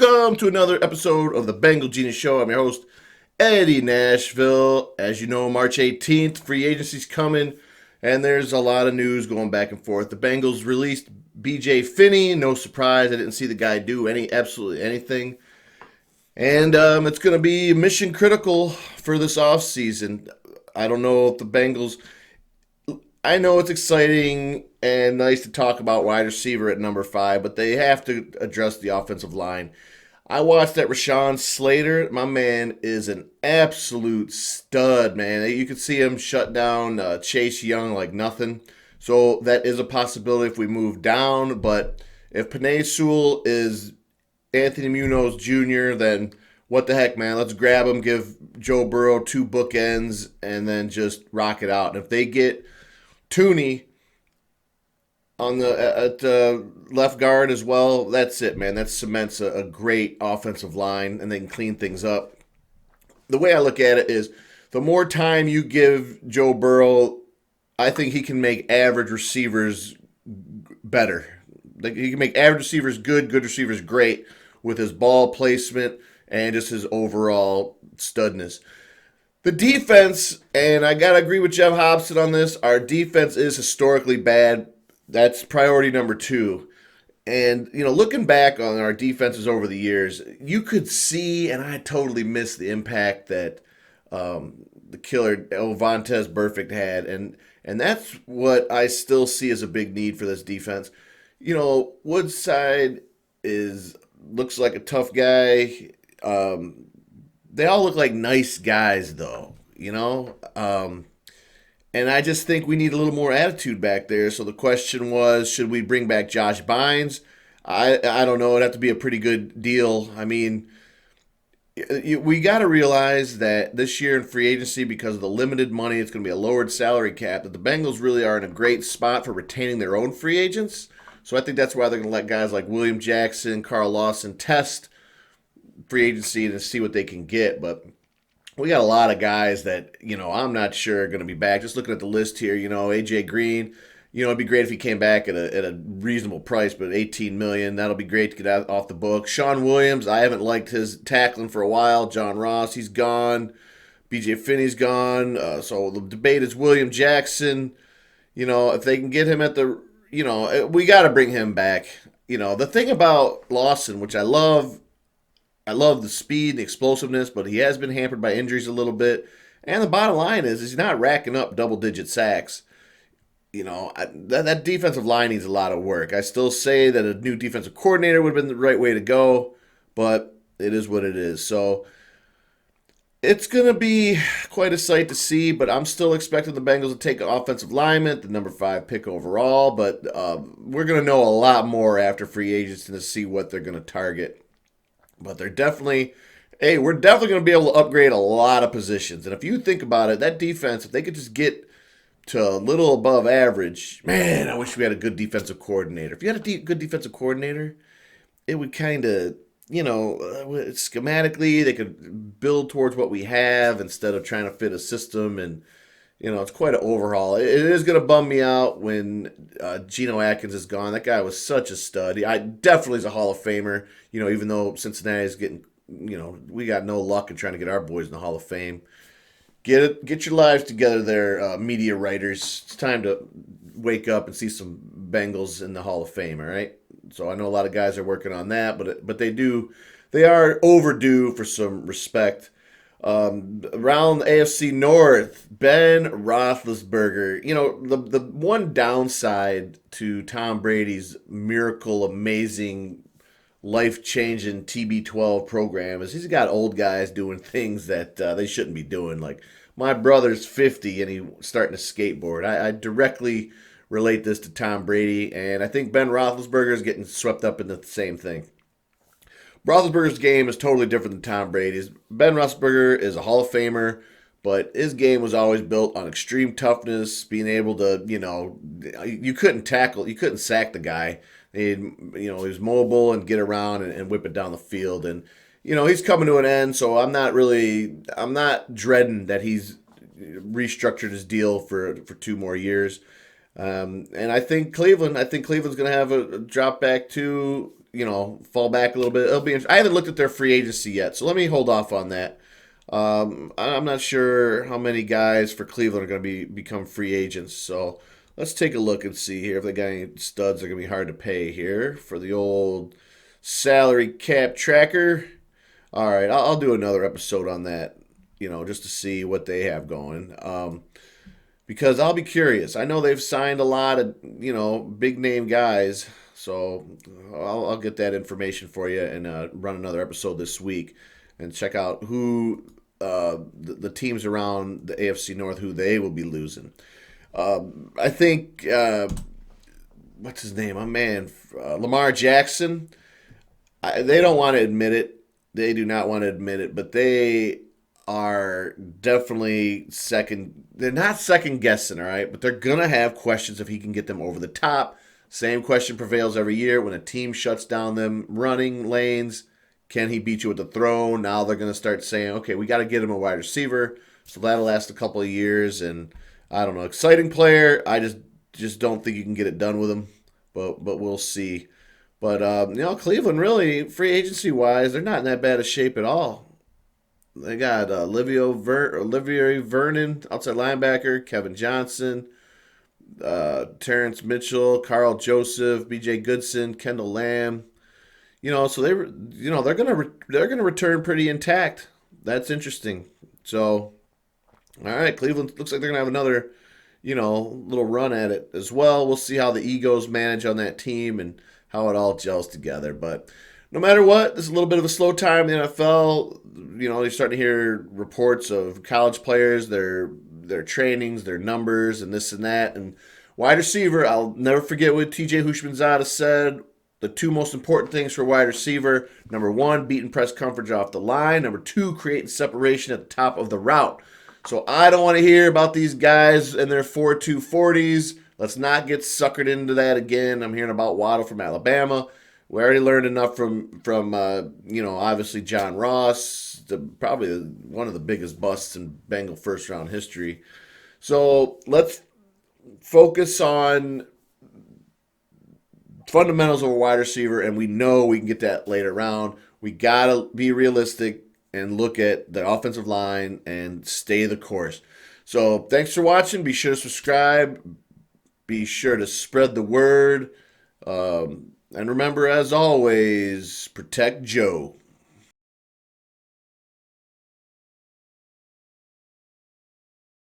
Welcome to another episode of the Bengal Genius Show. I'm your host, Eddie Nashville. As you know, March 18th, free agency's coming, and there's a lot of news going back and forth. The Bengals released BJ Finney. No surprise, I didn't see the guy do absolutely anything. And it's going to be mission critical for this offseason. I don't know if the Bengals. I know it's exciting and nice to talk about wide receiver at number 5, but they have to address the offensive line. I watched that Rashawn Slater. My man is an absolute stud, man. You could see him shut down Chase Young like nothing. So that is a possibility if we move down. But if Penei Sewell is Anthony Munoz Jr., then what the heck, man? Let's grab him, give Joe Burrow 2 bookends, and then just rock it out. And if they get Tooney on the left guard as well, that's it, man. That cements a great offensive line, and they can clean things up. The way I look at it is, the more time you give Joe Burrow, I think he can make average receivers better. Like, he can make average receivers good receivers great with his ball placement and just his overall studness. The defense, and I got to agree with Jeff Hobson on this, our defense is historically bad. That's priority number 2. And, looking back on our defenses over the years, you could see, and I totally missed the impact that the killer Vontaze Burfict had. And that's what I still see as a big need for this defense. Woodside looks like a tough guy. They all look like nice guys, though, and I just think we need a little more attitude back there. So the question was, should we bring back Josh Bynes? I don't know. It'd have to be a pretty good deal. I mean, we got to realize that this year in free agency, because of the limited money, it's going to be a lowered salary cap, that the Bengals really are in a great spot for retaining their own free agents. So I think that's why they're going to let guys like William Jackson, Carl Lawson test free agency and see what they can get. But we got a lot of guys that, I'm not sure are going to be back. Just looking at the list here, AJ Green, it'd be great if he came back at a reasonable price, but $18 million, that'll be great to get off the book. Sean Williams, I haven't liked his tackling for a while. John Ross, he's gone. BJ Finney's gone. So the debate is William Jackson. If they can get him at the, we got to bring him back. The thing about Lawson, which I love the speed, the explosiveness, but he has been hampered by injuries a little bit. And the bottom line is he's not racking up double-digit sacks. That defensive line needs a lot of work. I still say that a new defensive coordinator would have been the right way to go, but it is what it is. So it's going to be quite a sight to see, but I'm still expecting the Bengals to take an offensive lineman, the number 5 pick overall, but we're going to know a lot more after free agency to see what they're going to target. But we're definitely going to be able to upgrade a lot of positions. And if you think about it, that defense, if they could just get to a little above average, man, I wish we had a good defensive coordinator. If you had a good defensive coordinator, it would kind of, schematically, they could build towards what we have instead of trying to fit a system. And, it's quite an overhaul. It is going to bum me out when Geno Atkins is gone. That guy was such a stud. I definitely is a Hall of Famer, even though Cincinnati is getting, we got no luck in trying to get our boys in the Hall of Fame. Get your lives together there, media writers. It's time to wake up and see some Bengals in the Hall of Fame, all right? So I know a lot of guys are working on that, but they are overdue for some respect. Around the AFC North, Ben Roethlisberger. The one downside to Tom Brady's miracle, amazing, life-changing TB12 program is he's got old guys doing things that they shouldn't be doing. Like, my brother's 50 and he's starting to skateboard. I directly relate this to Tom Brady, and I think Ben Roethlisberger is getting swept up into the same thing. Roethlisberger's game is totally different than Tom Brady's. Ben Roethlisberger is a Hall of Famer, but his game was always built on extreme toughness, being able to, you couldn't sack the guy. He was mobile and get around and whip it down the field. And, he's coming to an end, so I'm not dreading that he's restructured his deal for 2 more years. And I think Cleveland's going to have a drop back too. fall back a little bit. I haven't looked at their free agency yet, so let me hold off on that. I'm not sure how many guys for Cleveland are going to become free agents. So let's take a look and see here if they got any studs that are going to be hard to pay here for the old salary cap tracker. All right, I'll do another episode on that, just to see what they have going. Because I'll be curious. I know they've signed a lot of, big name guys. So I'll get that information for you and run another episode this week and check out who the teams around the AFC North, who they will be losing. I think, what's his name? My man, Lamar Jackson. They don't want to admit it. They do not want to admit it, but they are definitely second. They're not second guessing, all right, but they're going to have questions if he can get them over the top. Same question prevails every year when a team shuts down them running lanes. Can he beat you with the throw? Now they're going to start saying, okay, we got to get him a wide receiver. So that'll last a couple of years. And I don't know, exciting player. I just don't think you can get it done with him. But we'll see. But Cleveland really, free agency wise, they're not in that bad a shape at all. They got Olivier Vernon, outside linebacker, Kevin Johnson, Terrence Mitchell, Carl Joseph, B.J. Goodson, Kendall Lamb. So they're gonna return pretty intact. That's interesting. So, all right, Cleveland looks like they're gonna have another, little run at it as well. We'll see how the egos manage on that team and how it all gels together. But no matter what, this is a little bit of a slow time in the NFL. You're starting to hear reports of college players, their trainings, their numbers, and this and that. And wide receiver, I'll never forget what T.J. Houshmandzadeh said. The two most important things for wide receiver: number one, beating press coverage off the line. Number two, creating separation at the top of the route. So I don't want to hear about these guys and their 4.2 40s. Let's not get suckered into that again. I'm hearing about Waddle from Alabama. We already learned enough from obviously John Ross, probably one of the biggest busts in Bengal first round history. So let's focus on fundamentals of a wide receiver, and we know we can get that later round. We got to be realistic and look at the offensive line and stay the course. So thanks for watching. Be sure to subscribe. Be sure to spread the word. And remember, as always, protect Joe.